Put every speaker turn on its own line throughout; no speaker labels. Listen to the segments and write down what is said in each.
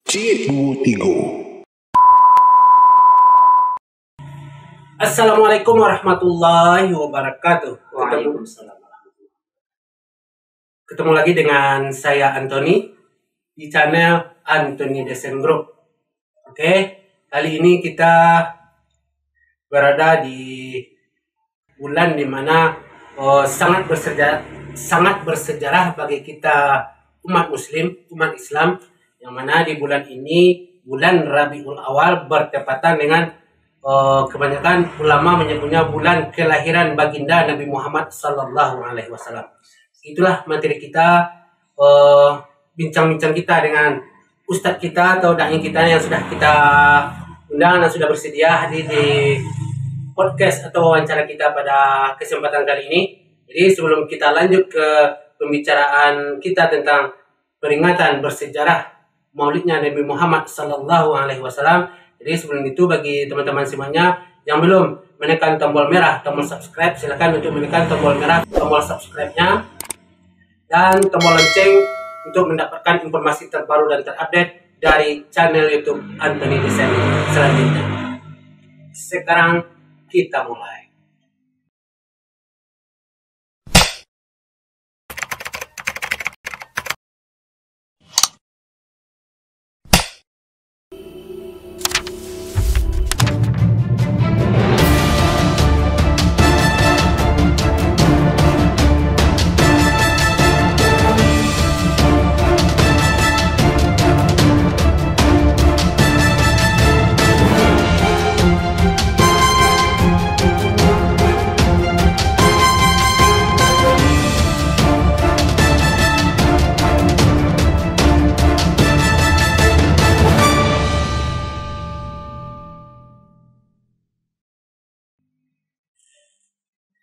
C23.
Assalamualaikum warahmatullahi wabarakatuh.
Waalaikumsalam.
Ketemu lagi dengan saya Anthony di channel Anthony Desain Group. Oke, kali ini kita berada di bulan dimana sangat bersejarah bagi kita umat Muslim, umat Islam, yang mana di bulan ini, bulan Rabiul Awal, bertepatan dengan kebanyakan ulama menyebutnya bulan kelahiran baginda Nabi Muhammad Sallallahu Alaihi Wasallam. Itulah materi kita, bincang-bincang kita dengan ustadz kita atau dai kita yang sudah kita undang dan sudah bersedia hadir di podcast atau wawancara kita pada kesempatan kali ini. Jadi sebelum kita lanjut ke pembicaraan kita tentang peringatan bersejarah Maulidnya Nabi Muhammad Sallallahu Alaihi Wasallam. Jadi sebelum itu, bagi teman-teman semuanya yang belum menekan tombol merah, tombol subscribe, silakan untuk menekan tombol merah, tombol subscribe-nya, dan tombol lonceng untuk mendapatkan informasi terbaru dan terupdate dari channel YouTube Anthony Desain selanjutnya. Sekarang kita mulai.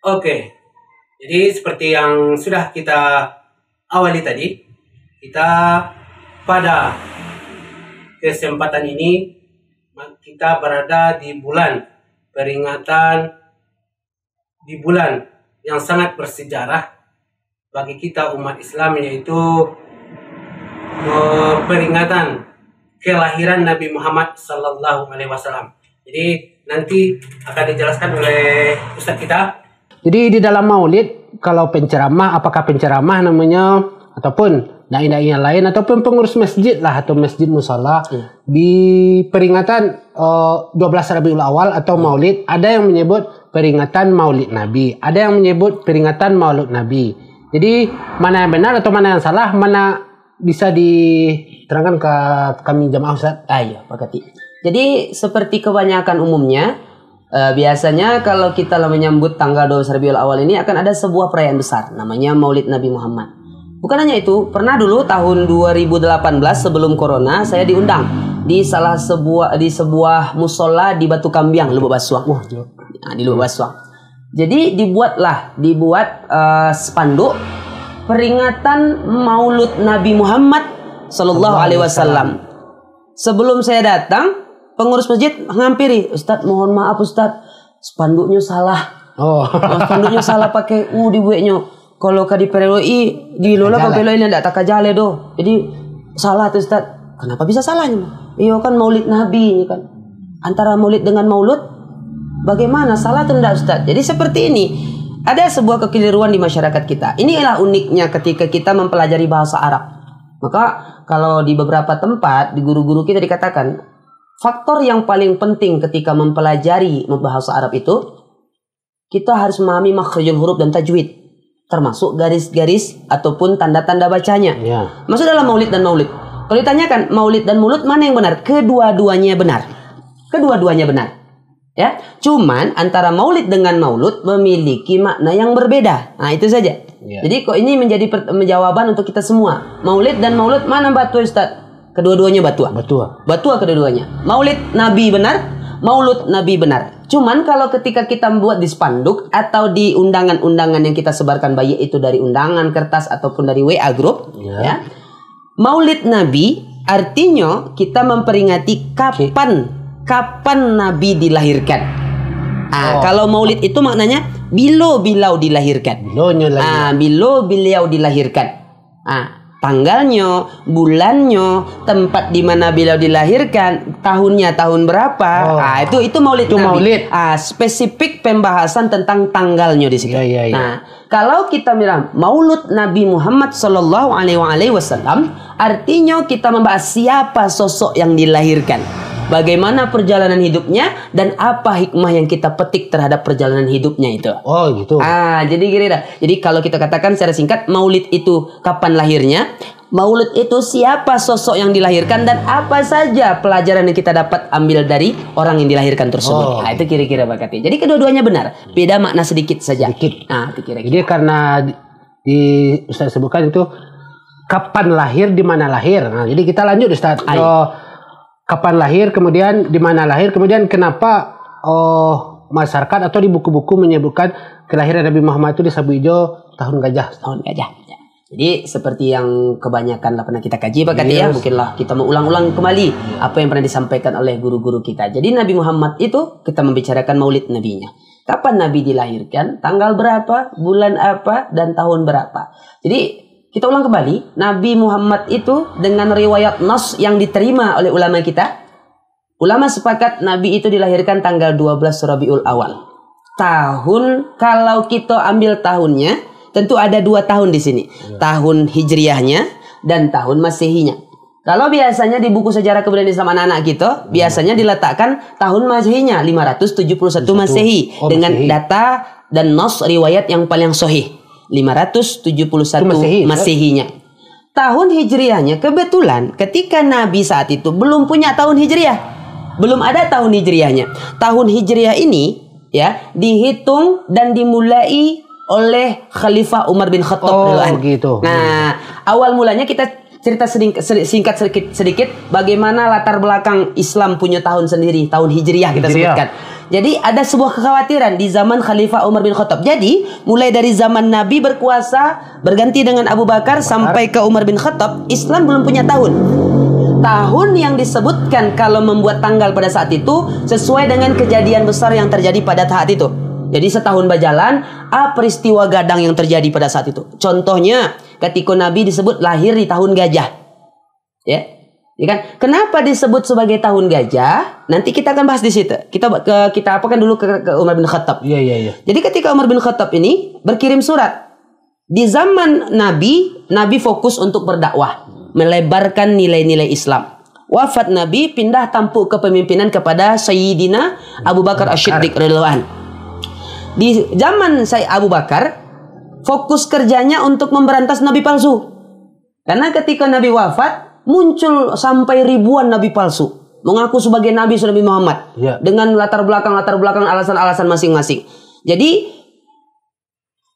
Oke, jadi seperti yang sudah kita awali tadi, kita pada kesempatan ini kita berada di bulan peringatan, di bulan yang sangat bersejarah bagi kita umat Islam, yaitu peringatan kelahiran Nabi Muhammad Sallallahu Alaihi Wasallam. Jadi nanti akan dijelaskan oleh ustadz kita.
Jadi di dalam maulid, kalau penceramah, apakah penceramah namanya, ataupun dai-dai yang lain, ataupun pengurus masjid lah, atau masjid musola, di peringatan 12 Rabiul Awal atau maulid, ada yang menyebut peringatan maulid Nabi, ada yang menyebut peringatan maulid Nabi. Jadi mana yang benar atau mana yang salah, mana bisa diterangkan ke kami jamaah Ustaz?
Iya, Pak Kati. Jadi seperti kebanyakan umumnya, biasanya kalau kita menyambut tanggal 12 Rabiul Awal ini akan ada sebuah perayaan besar namanya Maulid Nabi Muhammad. Bukan hanya itu, pernah dulu tahun 2018 sebelum corona saya diundang di sebuah musola di Batu Kambiang, Lubuk Baswang. Nah, di Lubuk Baswang. Jadi dibuat spanduk peringatan Maulid Nabi Muhammad Sallallahu Alaihi Wasallam. Sebelum saya datang, pengurus masjid menghampiri, Ustadz, mohon maaf Ustadz, spanduknya salah. Spanduknya salah pakai dibuatnya. Kalau di PLOI di lola ke PLOI ini tidak tak jale do. Jadi salah tuh Ustadz. Kenapa bisa salahnya? Iya kan Maulid Nabi ini kan. Antara Maulid dengan Maulud, bagaimana salah tuh tidak Ustadz? Jadi seperti ini. Ada sebuah kekeliruan di masyarakat kita. Inilah uniknya ketika kita mempelajari bahasa Arab. Maka kalau di beberapa tempat di guru-guru kita dikatakan, faktor yang paling penting ketika mempelajari bahasa Arab itu, kita harus memahami makhrijul huruf dan tajwid, termasuk garis-garis ataupun tanda-tanda bacanya. Masuk dalam maulid dan maulid. Kalau ditanyakan maulid dan maulud mana yang benar? Kedua-duanya benar. Kedua-duanya benar. Ya, cuman antara maulid dengan maulud memiliki makna yang berbeda. Nah, itu saja. Jadi kok ini menjadi jawaban untuk kita semua. Maulid dan maulud mana batu Ustaz? Kedua-duanya batua. Batua kedua-duanya. Maulid Nabi benar, maulud Nabi benar. Cuman kalau ketika kita membuat di spanduk atau di undangan-undangan yang kita sebarkan, baik itu dari undangan kertas ataupun dari WA group, ya. Maulid Nabi artinya kita memperingati kapan Nabi dilahirkan. Kalau maulid itu maknanya bila beliau dilahirkan. Bila beliau dilahirkan. tanggalnya, bulannya, tempat di mana beliau dilahirkan, tahunnya tahun berapa. Nah, itu Maulid
Itu
Nabi.
Maulid.
Spesifik pembahasan tentang tanggalnya di situ.
Iya.
Nah, kalau kita bilang Maulud Nabi Muhammad Sallallahu Alaihi Wasallam, artinya kita membahas siapa sosok yang dilahirkan, bagaimana perjalanan hidupnya, dan apa hikmah yang kita petik terhadap perjalanan hidupnya itu.
Oh gitu.
Jadi gini dah. Jadi kalau kita katakan secara singkat, Maulid itu kapan lahirnya, Maulid itu siapa sosok yang dilahirkan, dan apa saja pelajaran yang kita dapat ambil dari orang yang dilahirkan tersebut. Nah, itu kira-kira Bakati. Jadi kedua-duanya benar, beda makna sedikit saja. Nah, itu kira-kira.
Jadi karena di Ustaz sebutkan itu kapan lahir, di mana lahir. Nah, jadi kita lanjut Ustaz. Kapan lahir, kemudian di mana lahir, kemudian kenapa masyarakat atau di buku-buku menyebutkan kelahiran Nabi Muhammad itu di Sabu Ijo tahun gajah.
Tahun gajah. Ya. Jadi seperti yang kebanyakan lah pernah kita kaji Pak Kati ya, mungkinlah kita mengulang-ulang kembali apa yang pernah disampaikan oleh guru-guru kita. Jadi Nabi Muhammad itu kita membicarakan Maulid Nabinya. Kapan Nabi dilahirkan, tanggal berapa, bulan apa, dan tahun berapa. Jadi kita ulang kembali, Nabi Muhammad itu dengan riwayat Nas yang diterima oleh ulama kita. Ulama sepakat Nabi itu dilahirkan tanggal 12 Rabiul Awal. Tahun, kalau kita ambil tahunnya, tentu ada 2 tahun di sini. Tahun Hijriahnya dan tahun Masehinya. Kalau biasanya di buku sejarah kebudayaan Islam anak-anak kita, biasanya diletakkan tahun Masehinya 571 Masehi dengan data dan Nas riwayat yang paling sahih. 571 Masehinya. Tahun Hijriahnya kebetulan ketika Nabi saat itu belum punya tahun Hijriah. Belum ada tahun Hijriahnya. Tahun Hijriah ini ya dihitung dan dimulai oleh Khalifah Umar bin Khattab.
Gitu.
Nah, awal mulanya kita cerita singkat sedikit bagaimana latar belakang Islam punya tahun sendiri, tahun Hijriah kita sebutkan. Jadi ada sebuah kekhawatiran di zaman Khalifah Umar bin Khattab. Jadi mulai dari zaman Nabi berkuasa berganti dengan Abu Bakar sampai ke Umar bin Khattab, Islam belum punya tahun. Tahun yang disebutkan kalau membuat tanggal pada saat itu sesuai dengan kejadian besar yang terjadi pada saat itu. Jadi setahun berjalan, peristiwa gadang yang terjadi pada saat itu. Contohnya, ketika Nabi disebut lahir di tahun gajah. Ya kan? Kenapa disebut sebagai tahun gajah? Nanti kita akan bahas di situ. Kita apakan dulu ke Umar bin Khattab.
Iya.
Jadi ketika Umar bin Khattab ini berkirim surat. Di zaman Nabi fokus untuk berdakwah, melebarkan nilai-nilai Islam. Wafat Nabi, pindah tampuk kepemimpinan kepada Sayyidina Abu Bakar As-Siddiq radhiyallahu anhu. Di zaman saya Abu Bakar, fokus kerjanya untuk memberantas nabi palsu. Karena ketika Nabi wafat, muncul sampai ribuan nabi palsu mengaku sebagai nabi Muhammad dengan latar belakang alasan-alasan masing-masing. Jadi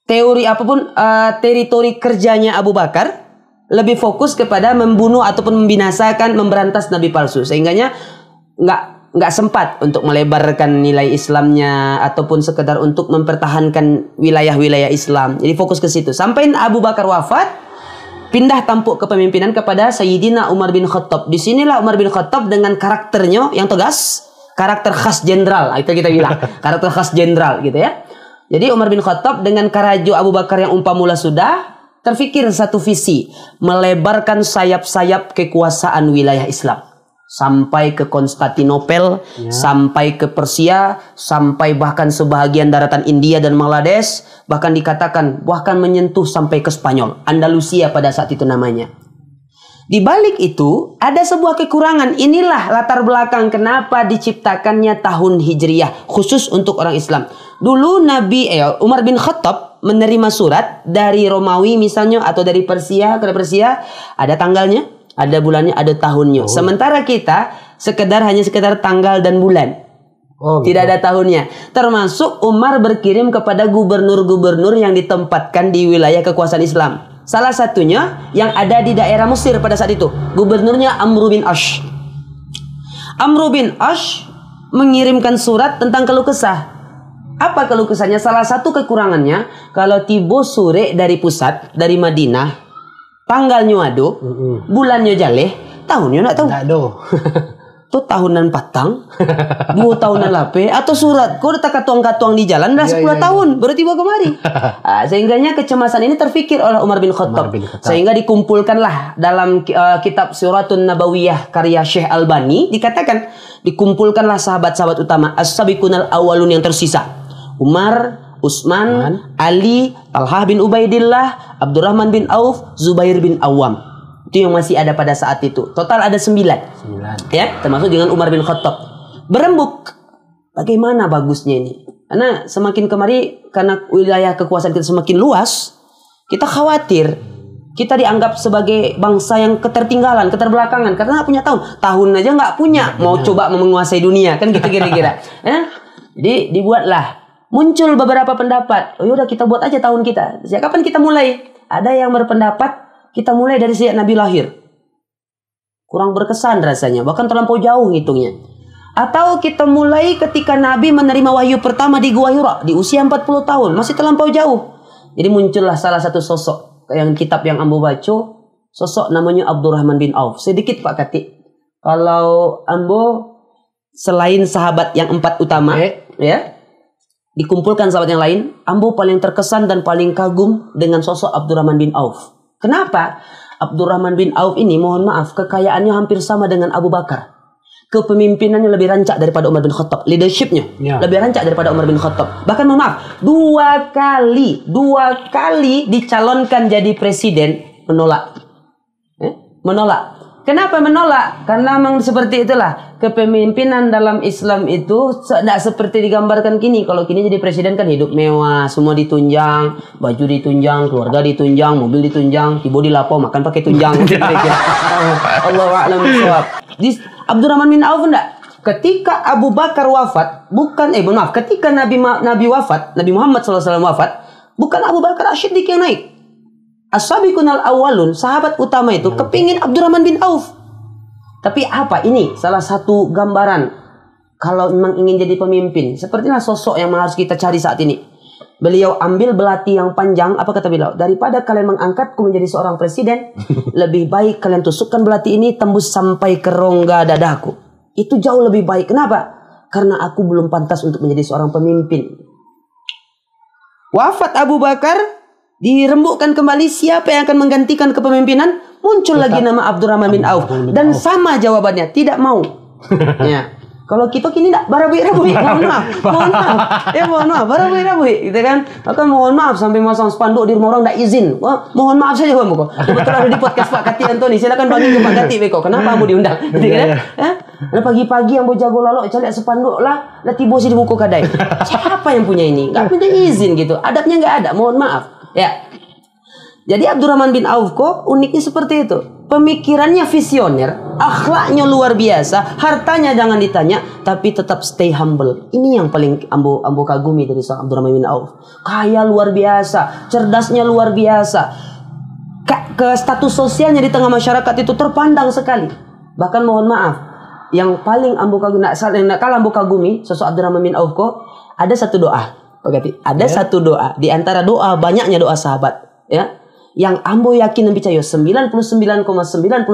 teori apapun teritori kerjanya Abu Bakar lebih fokus kepada membunuh ataupun membinasakan, memberantas nabi palsu, sehingganya nggak sempat untuk melebarkan nilai Islamnya ataupun sekedar untuk mempertahankan wilayah-wilayah Islam. Jadi fokus ke situ. Sampai Abu Bakar wafat, pindah tampuk kepemimpinan kepada Sayyidina Umar bin Khattab. Disinilah Umar bin Khattab dengan karakternya yang tegas, karakter khas jenderal. Itu kita bilang, karakter khas jenderal gitu ya. Jadi Umar bin Khattab dengan karajo Abu Bakar yang umpamula sudah terfikir satu visi, melebarkan sayap-sayap kekuasaan wilayah Islam. Sampai ke Konstantinopel, sampai ke Persia, sampai bahkan sebahagian daratan India dan Bangladesh, bahkan dikatakan bahkan menyentuh sampai ke Spanyol, Andalusia pada saat itu namanya. Di balik itu ada sebuah kekurangan. Inilah latar belakang kenapa diciptakannya tahun Hijriah khusus untuk orang Islam. Dulu Umar bin Khattab menerima surat dari Romawi misalnya atau dari Persia, ke Persia, ada tanggalnya, ada bulannya, ada tahunnya. Sementara kita hanya sekedar tanggal dan bulan. Tidak ada tahunnya. Termasuk Umar berkirim kepada gubernur-gubernur yang ditempatkan di wilayah kekuasaan Islam. Salah satunya yang ada di daerah Mesir pada saat itu. Gubernurnya Amr bin Ash. Amr bin Ash mengirimkan surat tentang keluh kesah. Apa keluh kesahnya? Salah satu kekurangannya, kalau tiba sore dari pusat, dari Madinah, tanggalnya ada, bulannya jaleh, tahunnya nak tahu. tuh tahunan patang, 2 tahunan lape, atau surat kau udah katuang-katuang di jalan dah 10 tahun baru tiba kemari. Sehingganya kecemasan ini terfikir oleh Umar bin Khattab. Sehingga dikumpulkanlah dalam kitab Suratun Nabawiyah karya Syekh Albani, dikatakan dikumpulkanlah sahabat-sahabat utama as-sabiqunal awwalun yang tersisa. Umar, Utsman, Ali, Talhah bin Ubaidillah, Abdurrahman bin Auf, Zubair bin Awam. Itu yang masih ada pada saat itu. Total ada 9. Ya, termasuk dengan Umar bin Khattab. Berembuk. Bagaimana bagusnya ini? Karena semakin kemari, karena wilayah kekuasaan kita semakin luas, kita khawatir kita dianggap sebagai bangsa yang ketertinggalan, keterbelakangan, karena nggak punya tahun aja nggak punya, mau coba menguasai dunia, kan gitu kira-kira. Ya? Jadi dibuatlah, muncul beberapa pendapat. Oh yaudah kita buat aja tahun kita. Sejak kapan kita mulai? Ada yang berpendapat kita mulai dari sejak Nabi lahir. Kurang berkesan rasanya, bahkan terlampau jauh hitungnya. Atau kita mulai ketika Nabi menerima wahyu pertama di Gua Hira di usia 40 tahun, masih terlampau jauh. Jadi muncullah salah satu sosok yang kitab yang Ambo baca, sosok namanya Abdurrahman bin Auf. Sedikit Pak Kati, kalau Ambo selain sahabat yang 4 utama, ya, dikumpulkan sahabat yang lain, Ambo paling terkesan dan paling kagum dengan sosok Abdurrahman bin Auf. Kenapa? Abdurrahman bin Auf ini, mohon maaf, kekayaannya hampir sama dengan Abu Bakar. Kepemimpinannya lebih rancak daripada Umar bin Khattab. Leadershipnya lebih rancak daripada Umar bin Khattab. Bahkan mohon maaf, dua kali dicalonkan jadi presiden, menolak. Menolak. Kenapa menolak? Karena memang seperti itulah. Kepemimpinan dalam Islam itu tidak seperti digambarkan kini. Kalau kini jadi presiden kan hidup mewah, semua ditunjang, baju ditunjang, keluarga ditunjang, mobil ditunjang, tiba di lapo makan pakai tunjang. Allahu a'lam bishawab. Abdurrahman bin Auf enggak. Ketika Abu Bakar wafat, ketika Nabi wafat, Nabi Muhammad SAW wafat, bukan Abu Bakar As-Siddiq yang naik. As-sabiqunal awwalun, sahabat utama itu kepingin Abdurrahman bin Auf. Tapi apa ini? Salah satu gambaran kalau memang ingin jadi pemimpin. Sepertilah sosok yang harus kita cari saat ini. Beliau ambil belati yang panjang. Apa kata beliau? Daripada kalian mengangkatku menjadi seorang presiden, lebih baik kalian tusukkan belati ini tembus sampai ke rongga dadaku. Itu jauh lebih baik. Kenapa? Karena aku belum pantas untuk menjadi seorang pemimpin. Wafat Abu Bakar, dirembukkan kembali siapa yang akan menggantikan kepemimpinan. Muncul lagi nama Abdurrahman bin Auf. Dan sama jawabannya, tidak mau. Ya. Kalau kita kini tidak barabai-rabai, mohon maaf. Ya mohon maaf, barabai-rabai, gitu kan. Maka mohon maaf sampai masang spanduk di rumah orang tidak izin. Wah, mohon maaf saja Bang Boko. Kebetulan ada di podcast Pak Kati Antoni. Silakan bagi ke Pak Kati Beko. Kenapa Ambo diundang? Gitu kan? Ya? Pagi-pagi Ambo jago lalok cari spanduk lah tiba sih di buku kadai. Siapa yang punya ini? Enggak punya izin gitu. Adabnya enggak ada. Mohon maaf. Ya. Jadi Abdurrahman bin Auf kok uniknya seperti itu. Pemikirannya visioner, akhlaknya luar biasa, hartanya jangan ditanya, tapi tetap stay humble. Ini yang paling ambo kagumi dari seorang Abdurrahman bin Auf. Kaya luar biasa, cerdasnya luar biasa. Ke status sosialnya di tengah masyarakat itu terpandang sekali. Bahkan mohon maaf, yang paling ambo kagumi, kalau ambo kagumi sosok Abdurrahman bin Auf kok ada satu doa. Ada satu doa di antara doa banyaknya doa sahabat, ya. Yang ambo yakin dan percaya 99,99%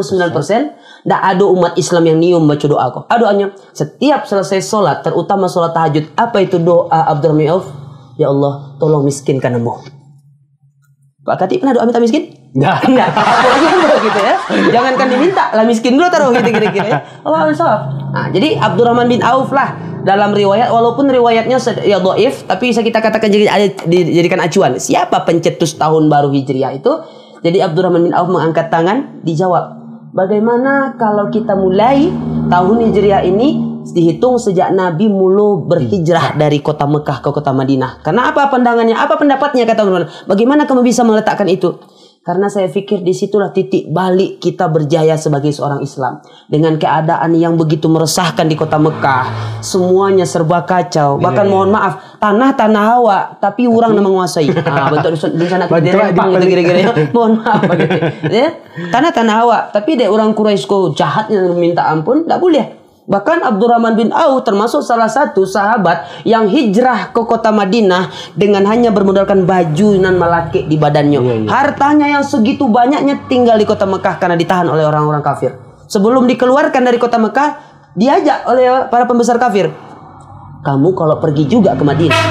tidak ada umat Islam yang nium baca doa kok. Doanya setiap selesai sholat, terutama sholat tahajud. Apa itu doa Abdurrahman bin Auf? Ya Allah, tolong miskinkan ambo. Pak Kati pernah doa minta miskin? Enggak. Gitu ya. Jangankan diminta, lah miskin dulu taruh gitu kira-kira ya. Allah Alhamdulillah. Nah, jadi Abdurrahman bin Auf lah dalam riwayat, walaupun riwayatnya ya dhaif, tapi bisa kita katakan dijadikan acuan. Siapa pencetus tahun baru Hijriah itu? Jadi Abdurrahman bin Auf mengangkat tangan, dijawab, bagaimana kalau kita mulai tahun Hijriah ini dihitung sejak Nabi mulu berhijrah dari kota Mekah ke kota Madinah. Karena apa pandangannya? Apa pendapatnya kata Abdurrahman? Bagaimana kamu bisa meletakkan itu? Karena saya pikir disitulah titik balik kita berjaya sebagai seorang Islam. Dengan keadaan yang begitu meresahkan di kota Mekah. Semuanya serba kacau. Bahkan mohon maaf, tanah-tanah hawa, tapi orang yang menguasai. Bentuk rencana dirempang gitu kira-kira. Mohon maaf. Ya? Tanah-tanah hawa, tapi deh orang Quraisy kok jahatnya minta ampun, tidak boleh. Bahkan Abdurrahman bin Auf termasuk salah satu sahabat yang hijrah ke kota Madinah dengan hanya bermodalkan baju nan malaki di badannya. Hartanya yang segitu banyaknya tinggal di kota Mekah karena ditahan oleh orang-orang kafir. Sebelum dikeluarkan dari kota Mekah, diajak oleh para pembesar kafir. Kamu kalau pergi juga ke Madinah,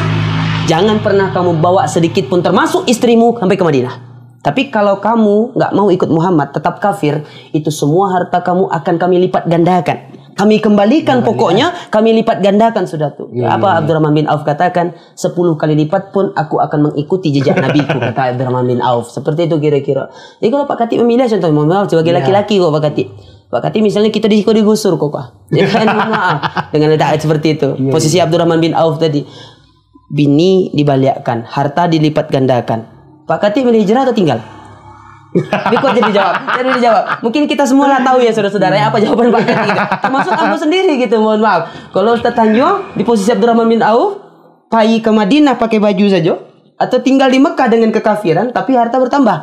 jangan pernah kamu bawa sedikit pun termasuk istrimu sampai ke Madinah. Tapi kalau kamu nggak mau ikut Muhammad, tetap kafir, itu semua harta kamu akan kami lipat gandakan. Kami kembalikan pokoknya, kami lipat gandakan sudah tuh. Apa Abdurrahman bin Auf katakan, 10 kali lipat pun aku akan mengikuti jejak Nabiku, kata Abdurrahman bin Auf. Seperti itu kira-kira. Jadi kalau Pak Katib memilih contoh, mohon maaf sebagai laki-laki kok Pak Katib. Pak Katib misalnya kita digusur kok Pak. Ya kan, mohon maaf. Dengan letak seperti itu. Posisi Abdurrahman bin Auf tadi. Bini dibalikkan, harta dilipat gandakan. Pak Katib milih hijrah atau tinggal? Ini kok jadi dijawab. Mungkin kita semua lah tahu ya saudara-saudara apa jawaban Pak Katib. Termasuk aku sendiri gitu, mohon maaf. Kalau Ustaz Tanjung di posisi Abdurrahman bin Auf, pergi ke Madinah pakai baju saja, atau tinggal di Mekah dengan kekafiran tapi harta bertambah.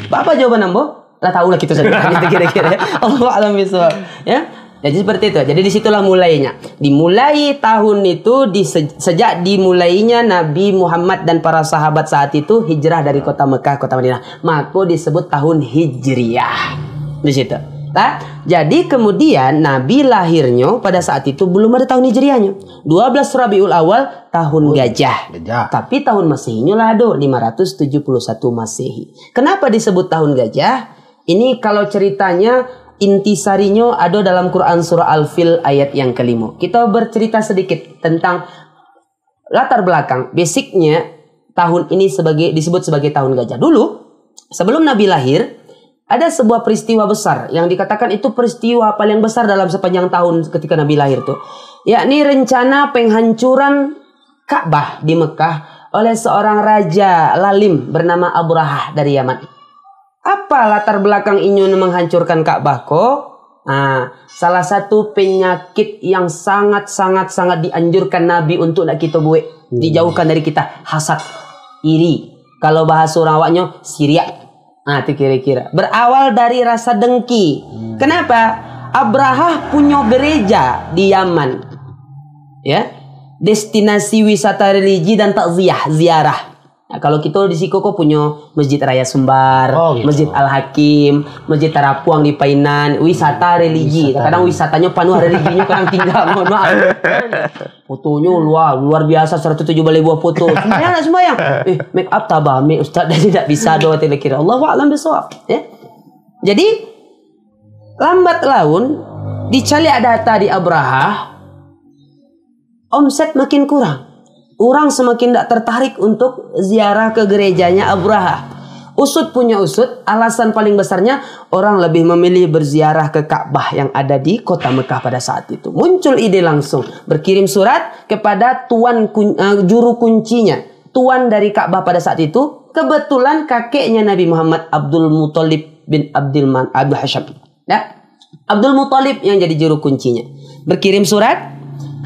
Apa jawaban Ambo? Lah tahu lah kita saja. Gitu kira-kira. Allahu a'lam bishawab. Ya. Jadi seperti itu. Jadi disitulah mulainya. Dimulai tahun itu sejak dimulainya Nabi Muhammad dan para sahabat saat itu hijrah dari kota Mekah kota Madinah. Maka disebut tahun Hijriyah. Di situ. Nah, jadi kemudian Nabi lahirnya pada saat itu belum ada tahun Hijriyahnya. 12 Rabiul Awal tahun gajah. Tapi tahun Masehinya lah ada 571 Masehi. Kenapa disebut tahun gajah? Ini kalau ceritanya intisarinya ada dalam Quran surah Al-Fil ayat yang kelima. Kita bercerita sedikit tentang latar belakang. Basicnya tahun ini disebut sebagai tahun gajah. Dulu sebelum Nabi lahir ada sebuah peristiwa besar yang dikatakan itu peristiwa paling besar dalam sepanjang tahun ketika Nabi lahir tuh. Yakni rencana penghancuran Ka'bah di Mekah oleh seorang raja lalim bernama Abrahah dari Yaman. Apa latar belakang ini menghancurkan Ka'bah kok? Nah, salah satu penyakit yang sangat dianjurkan Nabi untuk nak kita buat, dijauhkan dari kita, hasad, iri. Kalau bahasa orang awaknya siria. Nah, itu kira-kira. Berawal dari rasa dengki. Kenapa? Abrahah punya gereja di Yaman. Ya. Destinasi wisata religi dan takziah, ziarah. Nah, kalau kita di Sikoko punya Masjid Raya Sumbar, Masjid Al-Hakim, Masjid Tarapuang di Painan, wisata religi. Kadang wisatanya penuh religinya kadang tinggal, mohon maaf. Fotonya luar biasa 107 balai buah foto. Sembahyang. Make up tabah, Ustaz dah tidak bisa doa kira. Allahu a'lam bishawab. Ya. Jadi lambat laun dicari data di Abrahah, omset makin kurang. Orang semakin tidak tertarik untuk ziarah ke gerejanya Abrahah. Usut punya usut, alasan paling besarnya orang lebih memilih berziarah ke Ka'bah yang ada di kota Mekah pada saat itu. Muncul ide langsung, berkirim surat kepada juru kuncinya, tuan dari Ka'bah pada saat itu. Kebetulan kakeknya Nabi Muhammad, Abdul Muthalib bin Abdul Hasham. Ya? Abdul Muthalib yang jadi juru kuncinya. Berkirim surat,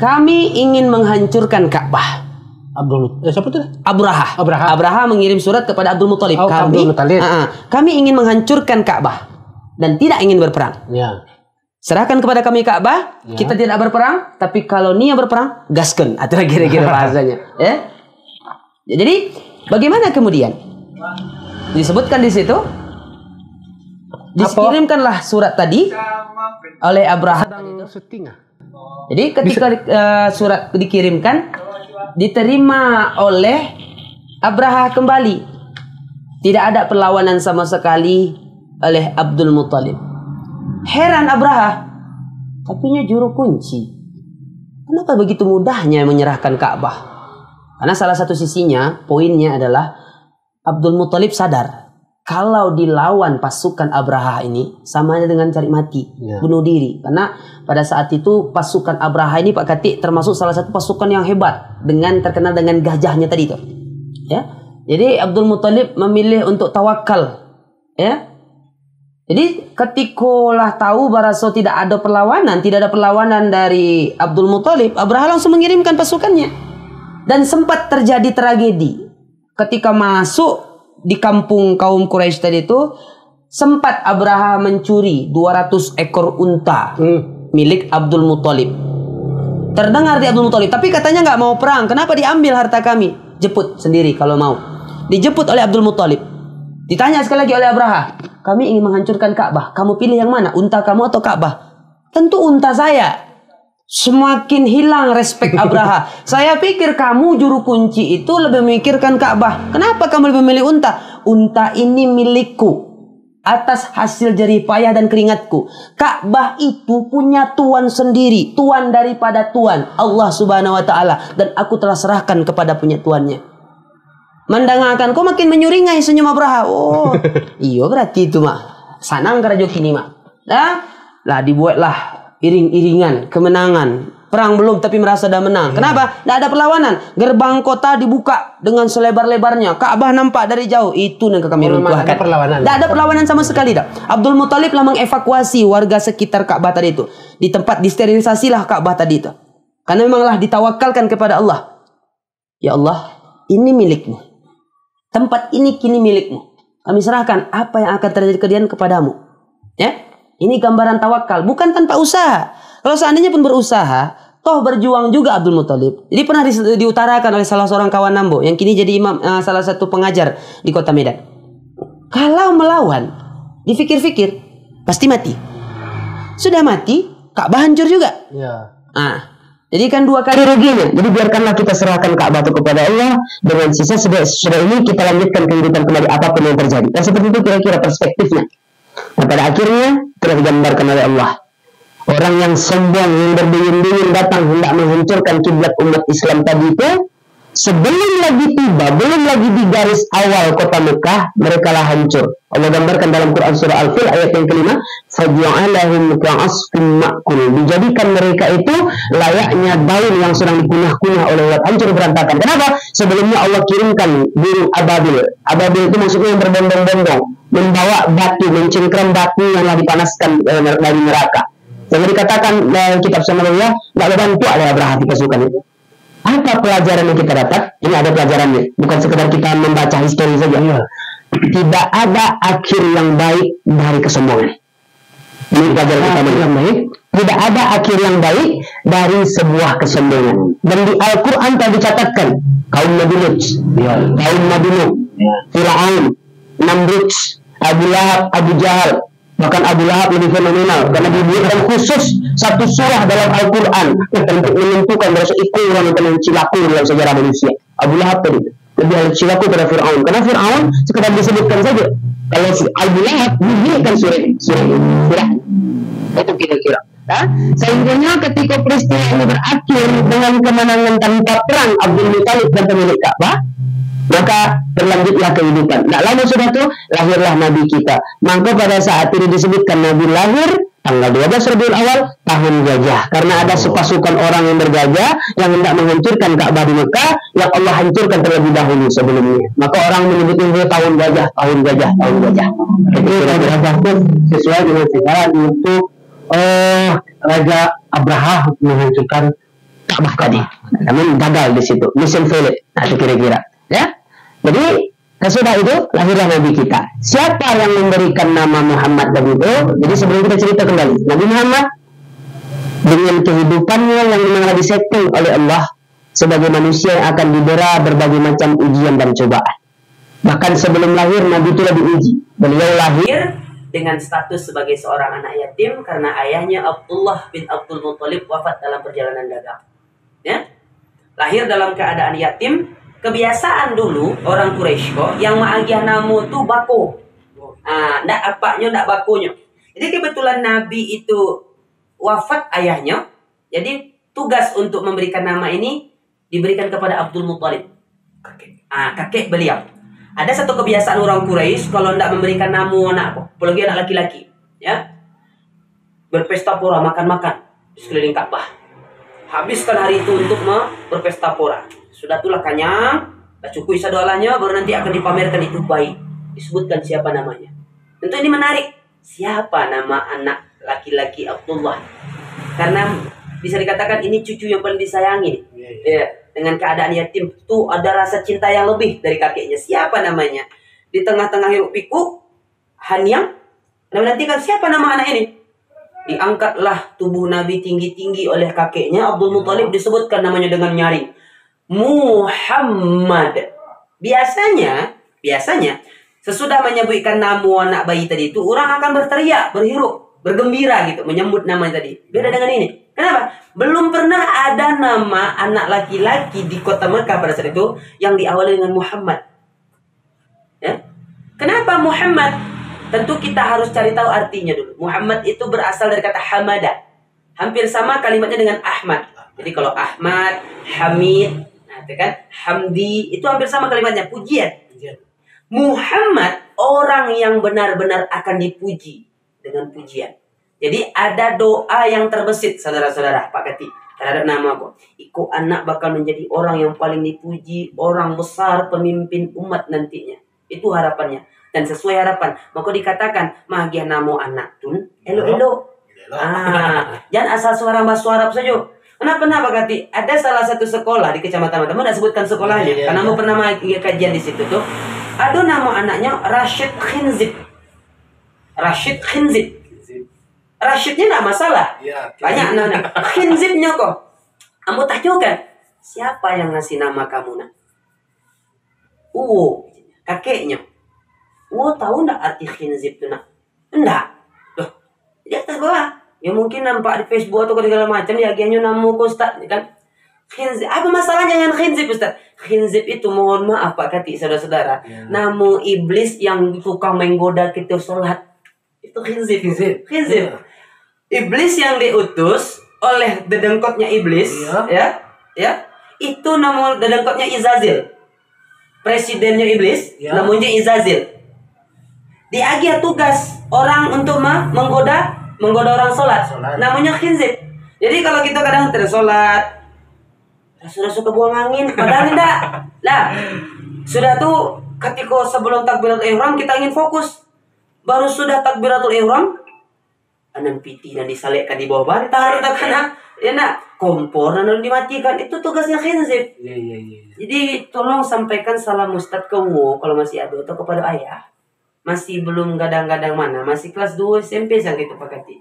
kami ingin menghancurkan Ka'bah.
Siapa tuh?
Abrahah mengirim surat kepada Abdul Muthalib. Kami ingin menghancurkan Ka'bah dan tidak ingin berperang.
Ya.
Serahkan kepada kami Ka'bah, kita tidak berperang, tapi kalau Nia berperang, gaskan. Atau kira-kira bahasanya. Ya. Jadi, bagaimana kemudian? Disebutkan di situ, dikirimkanlah surat tadi oleh Abrahah. Jadi ketika surat dikirimkan, diterima oleh Abrahah kembali. Tidak ada perlawanan sama sekali oleh Abdul Muthalib. Heran Abrahah, tapi juru kunci. Kenapa begitu mudahnya menyerahkan Ka'bah? Karena salah satu sisinya, poinnya adalah Abdul Muthalib sadar kalau dilawan pasukan Abrahah ini samanya dengan cari mati, bunuh diri. Karena pada saat itu pasukan Abrahah ini Pak Katik termasuk salah satu pasukan yang hebat, dengan terkenal dengan gajahnya tadi itu. Ya. Jadi Abdul Muthalib memilih untuk tawakal. Ya. Jadi ketika tahu baraso tidak ada perlawanan dari Abdul Muthalib, Abrahah langsung mengirimkan pasukannya. Dan sempat terjadi tragedi. Ketika masuk di kampung kaum Quraisy tadi itu, sempat Abrahah mencuri 200 ekor unta milik Abdul Muthalib. Terdengar di Abdul Muthalib, tapi katanya nggak mau perang. Kenapa diambil harta kami? Jemput sendiri kalau mau. Dijemput oleh Abdul Muthalib. Ditanya sekali lagi oleh Abrahah, kami ingin menghancurkan Ka'bah. Kamu pilih yang mana? Unta kamu atau Ka'bah? Tentu unta saya. Semakin hilang respek Abraha. Saya pikir kamu juru kunci itu lebih memikirkan Ka'bah. Kenapa kamu lebih memilih unta? Unta ini milikku atas hasil jerih payah dan keringatku. Ka'bah itu punya tuan sendiri, tuan daripada tuan, Allah Subhanahu wa taala, dan aku telah serahkan kepada punya tuannya. Mandangakan kau makin menyuringai senyum Abraha. Oh, iya berarti itu mah sanang karajo kini mah. Lah dibuatlah iring-iringan kemenangan. Perang belum tapi merasa dah menang. Kenapa? Tidak ada perlawanan. Gerbang kota dibuka dengan selebar-lebarnya. Ka'bah nampak dari jauh. Itu yang kami runtuhkan.
Ada perlawanan.
Tidak ada perlawanan sama sekali dah. Abdul Muthalib lah mengevakuasi warga sekitar Ka'bah tadi itu. Di tempat disterilisasilah Ka'bah tadi itu. Karena memanglah ditawakalkan kepada Allah. Ya Allah, ini milikmu. Tempat ini kini milikmu. Kami serahkan apa yang akan terjadi kemudian kepadamu. Ya, ini gambaran tawakal. Bukan tanpa usaha. Kalau seandainya pun berusaha, toh berjuang juga Abdul Muthalib. Jadi pernah diutarakan oleh salah seorang kawan Nambo yang kini jadi imam, salah satu pengajar di kota Medan. Kalau melawan, dipikir-pikir pasti mati. Sudah mati, Ka'bah hancur juga.
Ya.
Jadi kan dua kali ruginya. Jadi biarkanlah kita serahkan Ka'bah itu kepada Allah. Dengan sisa sudah ini kita lanjutkan kehidupan kembali apapun yang terjadi. Dan seperti itu kira-kira perspektifnya. Nah, pada akhirnya telah digambarkan oleh Allah. Orang yang sombong, yang berduyun-duyun datang hendak menghancurkan kiblat umat Islam tadi itu, sebelum lagi tiba, belum lagi di garis awal kota Mekah, mereka lah hancur. Allah gambarkan dalam Quran surah Al-Fil ayat yang kelima, فَجَعَلَهُمْ كَعَصْفٍ مَأْكُلٍ. Dijadikan mereka itu layaknya daun yang sedang dikunah-kunah oleh ulat, hancur berantakan. Kenapa? Sebelumnya Allah kirimkan burung ababil. Ababil itu maksudnya yang berbondong-bondong, membawa batu, mencengkram batu yang telah dipanaskan dari neraka. Yang dikatakan dalam kitab Samaria, tidak ada bantu oleh Abraha di pasukan itu. Apa pelajaran yang kita dapat? Ini ada pelajarannya. Bukan sekedar kita membaca histori saja. Tidak ada akhir yang baik dari kesombongan. Ini pelajaran utama yang baik. Tidak ada akhir yang baik dari sebuah kesombongan. Dan di Al-Quran telah dicatatkan kaum Nabi Lut, kaum Nabi Nuh, Fir'aun, Namrud, Abu Lahab, Abu Jahal. Bahkan Abu Lahab lebih fenomenal karena diberikan khusus satu surah dalam Al-Quran untuk menentukan berapa ukuran dan cilaku dalam sejarah manusia. Abu Lahab tadi lebih cilaku pada Fir'aun, karena Fir'aun sekedar disebutkan saja. Kalau Abu Lahab diberikan surah itu kira-kira. Sehingga ketika peristiwa ini berakhir dengan kemenangan tanpa perang Abdul Muthalib dan pemilik Ka'bah, maka berlanjutlah kehidupan. Tak lama sudah itu lahirlah Nabi kita. Maka pada saat ini disebutkan Nabi lahir tanggal 12 Rabiul Awal tahun gajah. Karena ada sepasukan orang yang bergajah yang hendak menghancurkan Ka'bah di Mekah, yang Allah hancurkan terlebih dahulu sebelumnya. Maka orang menyebut itu tahun gajah, tahun gajah, tahun gajah. Itu gajah itu sesuai dengan sejarah untuk Raja Abraha menghancurkan Ka'bah tadi. Namun gagal di situ, mission failed. Nah itu kira-kira. Ya, jadi sesudah itu lahirlah Nabi kita. Siapa yang memberikan nama Muhammad tadi itu? Jadi sebelum kita cerita kembali, Nabi Muhammad dengan kehidupannya yang memang disetting oleh Allah sebagai manusia yang akan diberi berbagai macam ujian dan cobaan. Bahkan sebelum lahir Nabi itu lebih diuji. Beliau lahir dengan status sebagai seorang anak yatim karena ayahnya Abdullah bin Abdul Muthalib wafat dalam perjalanan dagang. Ya, lahir dalam keadaan yatim. Kebiasaan dulu orang Quraisy kok yang maagiah namu tuh bako. Ndak apanya ndak bakunya. Jadi kebetulan Nabi itu wafat ayahnya. Jadi tugas untuk memberikan nama ini diberikan kepada Abdul Muthalib. Kakek beliau. Ada satu kebiasaan orang Quraisy kalau ndak memberikan nama anak, apalagi anak laki-laki, ya. Berpesta pora, makan-makan di sekeliling Ka'bah. Habiskan hari itu untuk berpesta pora. Sudah itulah kenyang, cukui sadolanya, baru nanti akan dipamerkan itu bayi. Disebutkan siapa namanya. Tentu ini menarik. Siapa nama anak laki-laki Abdullah? Karena bisa dikatakan ini cucu yang paling disayangi. Ya, dengan keadaan yatim itu ada rasa cinta yang lebih dari kakeknya. Siapa namanya? Di tengah-tengah hiruk pikuk, Hanyang. Nanti kan siapa nama anak ini? Diangkatlah tubuh Nabi tinggi-tinggi oleh kakeknya Abdul Muthalib, disebutkan namanya dengan nyaring. Muhammad. Biasanya sesudah menyebutkan nama anak bayi tadi itu orang akan berteriak, berhiruk, bergembira gitu menyambut nama tadi. Beda dengan ini. Kenapa? Belum pernah ada nama anak laki-laki di kota Mekah pada saat itu yang diawali dengan Muhammad. Ya. Kenapa Muhammad? Tentu kita harus cari tahu artinya dulu. Muhammad itu berasal dari kata hamada. Hampir sama kalimatnya dengan Ahmad. Jadi kalau Ahmad, Hamid, nah itu kan Hamdi, itu hampir sama kalimatnya, pujian. Muhammad orang yang benar-benar akan dipuji dengan pujian. Jadi ada doa yang terbesit, saudara-saudara, Pak Kati, terhadap nama aku. Iko anak bakal menjadi orang yang paling dipuji, orang besar, pemimpin umat nantinya. Itu harapannya. Dan sesuai harapan, maka dikatakan, magiah namo anak tun, elo-elo. Jangan asal suara Arab saja. Kenapa Pak Kati? Ada salah satu sekolah di kecamatan Matamu, tidak sebutkan sekolahnya, karena mau pernah kajian di situ tuh. Ada nama anaknya Rashid Khinzib. Rashid Khinzib. Rashidnya tidak masalah. Banyak anak-anak. Khinzibnya kok. Kamu tanya siapa yang ngasih nama kamu nak? Kakeknya. Tahu ndak arti Khinzib itu nak? Enggak. Loh, di atas bawah. Ya mungkin nampak di Facebook atau segala macam ya akhirnya namu Ustaz kan. Khinzib. Apa masalahnya dengan Khinzib Ustaz? Khinzib itu mohon maaf Pak Kati saudara-saudara. Namu iblis yang tukang menggoda kita sholat. Itu Khinzib. Khinzib. Iblis yang diutus oleh dedengkotnya iblis, ya. Itu nama dedengkotnya Izazil. Presidennya iblis, namanya Izazil. Diagih tugas orang untuk menggoda orang sholat. Namanya Khinzib. Jadi kalau kita kadang tersolat, sudah suka buang angin, padahal tidak. Lah, sudah tuh ketika sebelum takbiratul ihram kita ingin fokus. Baru sudah takbiratul ihram, anan piti dan disalekkan di bawah bantal karena kompor dan dimatikan. Itu tugasnya Khinzib. Jadi tolong sampaikan salam Ustaz ke kalau masih ada atau kepada ayah. Masih belum gadang-gadang mana, masih kelas 2 SMP sang gitu Pak Kati.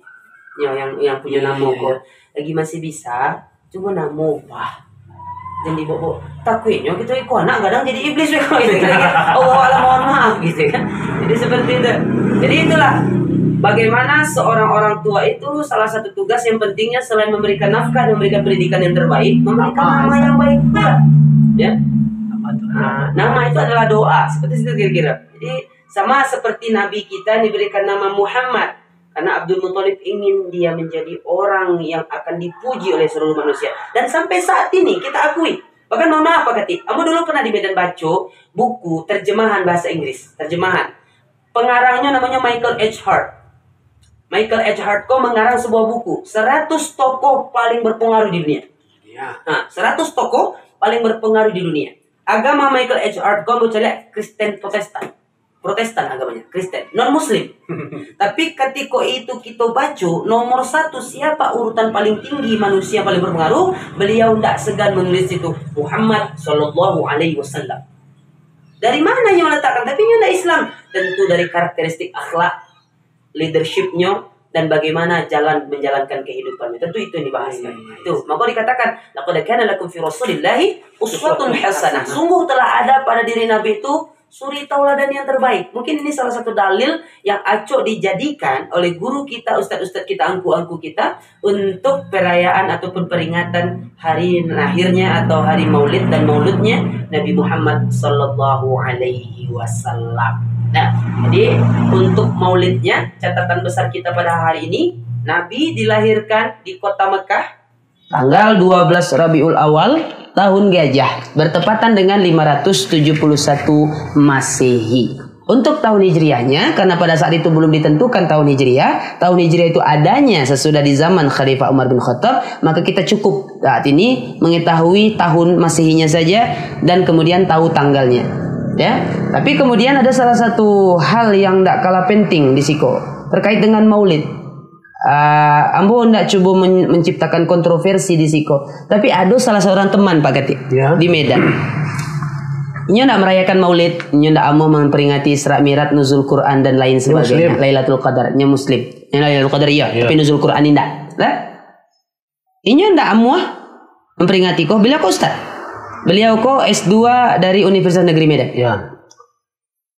Yang punya nama kok. Lagi masih bisa, cuma nama wah. Dan dibawa takwinnya gitu ikut anak kadang jadi iblis gitu kan. Allah mohon maaf gitu kan. Jadi seperti itu. Jadi itulah bagaimana seorang orang tua itu salah satu tugas yang pentingnya selain memberikan nafkah dan memberikan pendidikan yang terbaik, memberikan nama yang baik pula. Ya. Nama itu adalah doa. Seperti itu kira-kira. Jadi sama seperti Nabi kita diberikan nama Muhammad karena Abdul Muthalib ingin dia menjadi orang yang akan dipuji oleh seluruh manusia. Dan sampai saat ini kita akui. Bahkan mohon maaf Pak Kati, kamu dulu pernah di Medan baca buku terjemahan bahasa Inggris. Terjemahan. Pengarangnya namanya Michael H. Hart. Michael H. Hart mengarang sebuah buku 100 tokoh paling berpengaruh di dunia. 100 tokoh paling berpengaruh di dunia. Agama Michael H. Hart lihat Kristen Protestan agamanya, Kristen, non Muslim. Tapi ketika itu kita baca nomor 1 siapa urutan paling tinggi manusia paling berpengaruh, beliau tidak segan menulis itu Muhammad Sallallahu Alaihi Wasallam. Dari mana yang meletakkan? Tapi ini Islam. Tentu dari karakteristik akhlak, leadershipnya, dan bagaimana jalan menjalankan kehidupannya. Tentu itu yang dibahaskan. Itu maka dikatakan laqad kana lakum fi rasulillahi uswatun hasanah. Sungguh telah ada pada diri Nabi itu suri tauladan yang terbaik. Mungkin ini salah satu dalil yang acok dijadikan oleh guru kita, ustaz-ustaz kita, angku-angku kita untuk perayaan ataupun peringatan hari lahirnya atau hari maulid dan mauludnya Nabi Muhammad Sallallahu Alaihi Wasallam. Nah, jadi untuk maulidnya catatan besar kita pada hari ini, Nabi dilahirkan di kota Mekah tanggal 12 Rabiul Awal tahun Gajah, bertepatan dengan 571 Masehi. Untuk tahun Hijriahnya, karena pada saat itu belum ditentukan tahun Hijriah itu adanya sesudah di zaman Khalifah Umar bin Khattab, maka kita cukup saat ini mengetahui tahun Masehinya saja dan kemudian tahu tanggalnya. Ya, tapi kemudian ada salah satu hal yang tidak kalah penting di siko terkait dengan maulid. Ambo tidak coba menciptakan kontroversi di siko, tapi ada salah seorang teman Pak Kati di Medan. Ia tidak merayakan maulid, ia tidak mau memperingati Isra Mi'raj, nuzul Quran dan lain sebagainya. Lailatul Qadar, ia Muslim. Lailatul Qadar tapi nuzul Quran tidak. Ia tidak mau memperingati kok. Bila kok Ustaz? Beliau kok S2 dari Universitas Negeri Medan.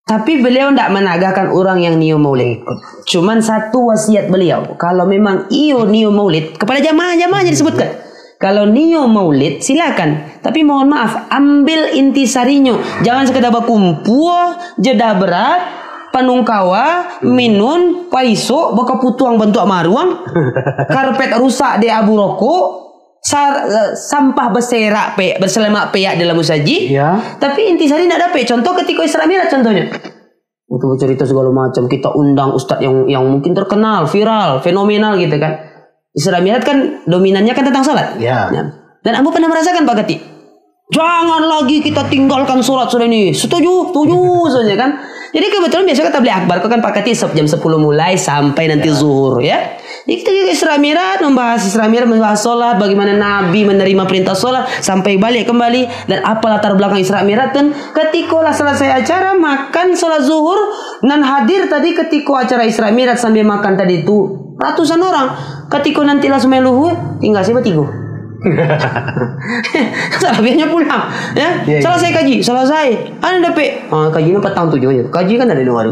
Tapi beliau tidak menagahkan orang yang niu maulid. Cuman satu wasiat beliau, kalau memang niu maulid, kepada jamaah-jamaahnya disebutkan, kalau niu maulid silakan, tapi mohon maaf, ambil intisarinya. Jangan sekedar berkumpul, jeda berat, panungkawa, minun, paiso, baka putuang bentuk maruang, karpet rusak di abu rokok, sampah berserak berselamak peyak dalam musaji,
Ya.
tapi intisari tidak dapat. Contoh ketika Isra Mi'raj contohnya, itu bercerita segala macam, kita undang ustadz yang mungkin terkenal, viral, fenomenal gitu kan. Isra Mi'raj kan dominannya kan tentang salat.
Ya.
Dan Ambo pernah merasakan Pak Kati, jangan lagi kita tinggalkan sholat sudah ini. Setuju saja kan. Jadi kebetulan biasanya kita beli akbar kan Pak Kati jam 10 mulai sampai nanti zuhur ya. Jadi kita juga Isra Mi'raj, membahas sholat, bagaimana Nabi menerima perintah sholat sampai balik kembali, dan apa latar belakang Isra Mi'raj. Dan ketika selesai acara makan sholat zuhur, dan hadir tadi ketika acara Isra Mi'raj sambil makan tadi itu ratusan orang. Ketika nanti langsung meluhu, tinggal siapa tiga. Salahnya pulang ya. Selesai kaji, selesai anda dapat kajinya 4 tahun 7 aja. Kaji kan ada 2 hari.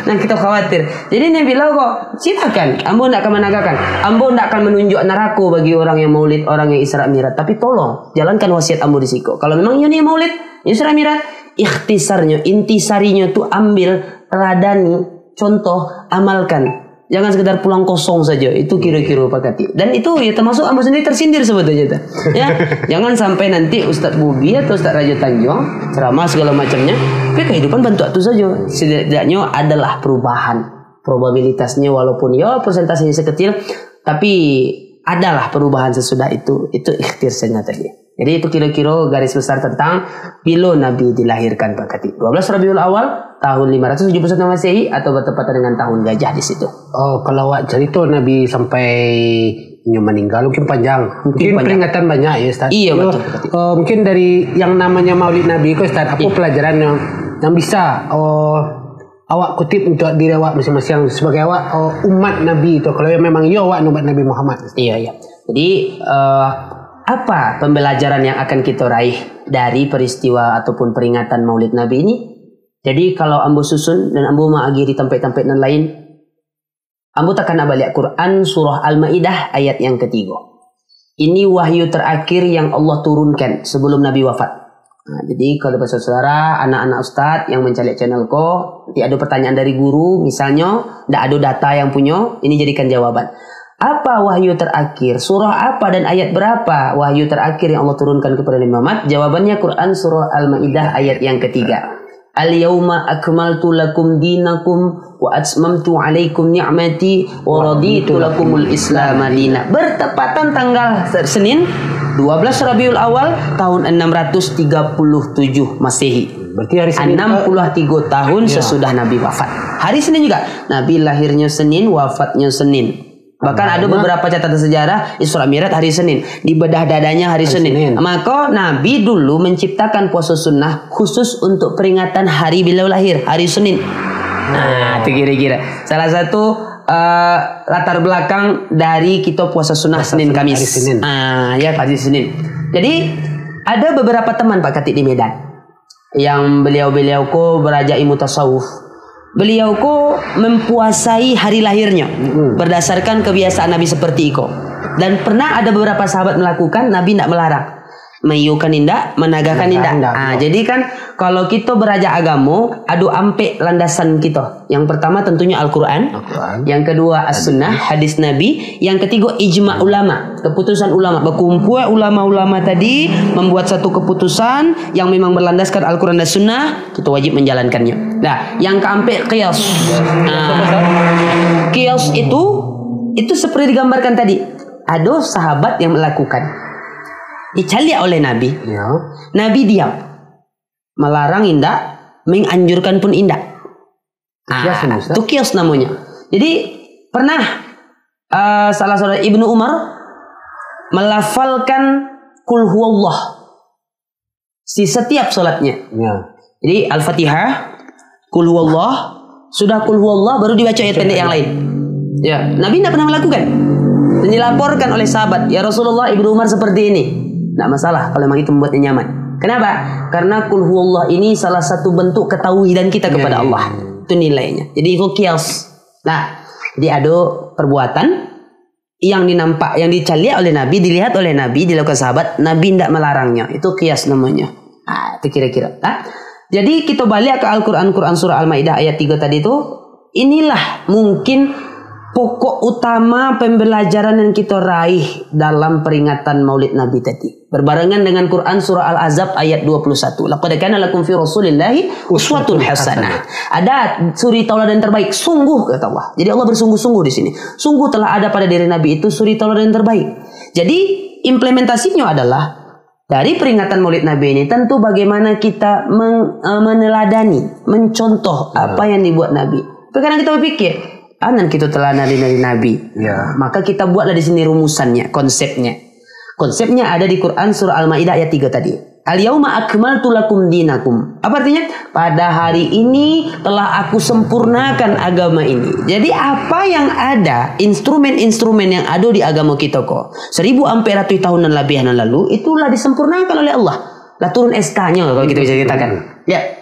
Nah kita khawatir. Jadi Nabi bilang kok silakan, ambo tidak akan menagakan, ambo tidak akan menunjuk neraka bagi orang yang maulid, orang yang Isra Mi'raj. Tapi tolong jalankan wasiat ambo di siko. Kalau memang ini maulid, Isra Mi'raj, ikhtisarnya, intisarinya tuh ambil, teladani, contoh, amalkan. Jangan sekedar pulang kosong saja. Itu kira-kira Pak Kati. Dan itu ya termasuk ambo sendiri tersindir sebetulnya. Ya, jangan sampai nanti Ustadz Bubi atau Ustadz Rajo Tanjung ceramah segala macamnya, tapi kehidupan bantu itu saja. Setidaknya adalah perubahan. Probabilitasnya walaupun ya persentasenya sekecil, tapi adalah perubahan sesudah itu. Itu ikhtiarnya tadi. Jadi itu kira-kira garis besar tentang bila Nabi dilahirkan Pak Kati. 12 Rabiul Awal tahun 571 Masehi atau bertepatan dengan tahun gajah di situ.
Oh, kalau awak cerita Nabi sampai meninggal mungkin panjang. Mungkin peringatan banyak ya Ustaz.
Iya betul.
Mungkin dari yang namanya Maulid Nabi itu Ustaz, apa pelajaran yang bisa awak kutip untuk diri awak masing-masing sebagai awak umat Nabi itu, kalau memang iya awak umat Nabi Muhammad.
Iya. Jadi apa pembelajaran yang akan kita raih dari peristiwa ataupun peringatan Maulid Nabi ini? Jadi kalau ambo susun dan ambo maagi di tempat-tempat yang lain, ambo takkan balik Quran surah Al-Maidah ayat yang ketiga. Ini wahyu terakhir yang Allah turunkan sebelum Nabi wafat. Nah, jadi kalau saudara, anak-anak ustadz yang mencari channel ko, nanti ada pertanyaan dari guru, misalnya, tidak ada data yang punya, ini jadikan jawaban. Apa wahyu terakhir? Surah apa dan ayat berapa wahyu terakhir yang Allah turunkan kepada Nabi Muhammad? Jawabannya Quran surah Al-Maidah ayat yang ketiga. Al-yawma akmaltu lakum dinakum wa atmamtu alaikum ni'mati wa raditu lakumul Islam madina. Bertepatan tanggal Senin 12 Rabiul Awal tahun 637 Masehi.
Berarti hari Senin
63 tahun sesudah Nabi wafat. Hari Senin juga. Nabi lahirnya Senin, wafatnya Senin. Bahkan ada beberapa catatan sejarah Isra Mi'raj hari Senin, di bedah dadanya hari Senin. Maka Nabi dulu menciptakan puasa sunnah khusus untuk peringatan hari beliau lahir, hari Senin. Nah, itu kira-kira salah satu latar belakang dari kita puasa sunnah Senin Kamis.
Hari Senin.
Ya hari Senin. Jadi ada beberapa teman Pak Kati di Medan yang beliau ko beraja ilmu tasawuf. Beliau ko mempuasai hari lahirnya berdasarkan kebiasaan Nabi seperti itu. Dan pernah ada beberapa sahabat melakukan, Nabi tidak melarang. Mayukan indah, menagahkan indah. Jadi kan kalau kita beraja agama, adu ampe landasan kita. Yang pertama tentunya Al-Quran. Yang kedua As-Sunnah, hadis Nabi. Yang ketiga ijma' ulama, keputusan ulama. Berkumpul ulama-ulama tadi membuat satu keputusan yang memang berlandaskan Al-Quran dan Sunnah, kita wajib menjalankannya. Nah, yang keempat qiyas. Qiyas itu seperti digambarkan tadi. Ada sahabat yang melakukan, dicari oleh Nabi. Nabi diam, melarang indah, menganjurkan pun indah. Itu qiyas namanya. Jadi pernah salah saudara Ibnu Umar melafalkan kul huwallah di setiap sholatnya. Jadi Al-Fatihah, kul huwallah, sudah kul huwallah baru dibaca ayat pendek yang lain. Ya, Nabi tidak pernah melakukan. Dan dilaporkan oleh sahabat, ya Rasulullah, Ibnu Umar seperti ini. Tidak masalah kalau memang itu membuatnya nyaman. Kenapa? Karena kul huwallah ini salah satu bentuk ketauhidan kita kepada Allah. Itu nilainya. Jadi itu qiyas. Nah, jadi ada perbuatan yang dinampak, yang dicaliak oleh Nabi, dilihat oleh Nabi, dilakukan sahabat, Nabi tidak melarangnya. Itu qiyas namanya. Nah, itu kira-kira. Nah, jadi kita balik ke Al-Quran, surah Al-Maidah ayat 3 tadi itu. Inilah mungkin pokok utama pembelajaran yang kita raih dalam peringatan Maulid Nabi tadi. Berbarengan dengan Quran surah Al-Ahzab ayat 21. Laqad kana lakum fi Rasulillahi uswatun hasanah. Ada suri tauladan terbaik, sungguh kata Allah. Jadi Allah bersungguh-sungguh di sini. Sungguh telah ada pada diri Nabi itu suri tauladan terbaik. Jadi implementasinya adalah dari peringatan Maulid Nabi ini tentu bagaimana kita meneladani, mencontoh apa yang dibuat Nabi. Kadang kita berpikir, anan kita telah dari Nabi. Ya. Maka kita buatlah di sini rumusannya, konsepnya. Konsepnya ada di Quran surah Al-Maidah ayat 3 tadi. Al-yauma akmaltu lakum dinakum. Apa artinya? Pada hari ini telah aku sempurnakan agama ini. Jadi apa yang ada, instrumen-instrumen yang ada di agama kita kok 1400 tahun dan lebih yang lalu, itulah disempurnakan oleh Allah. Lah turun SK-nya kalau kita bisa ceritakan. Ya.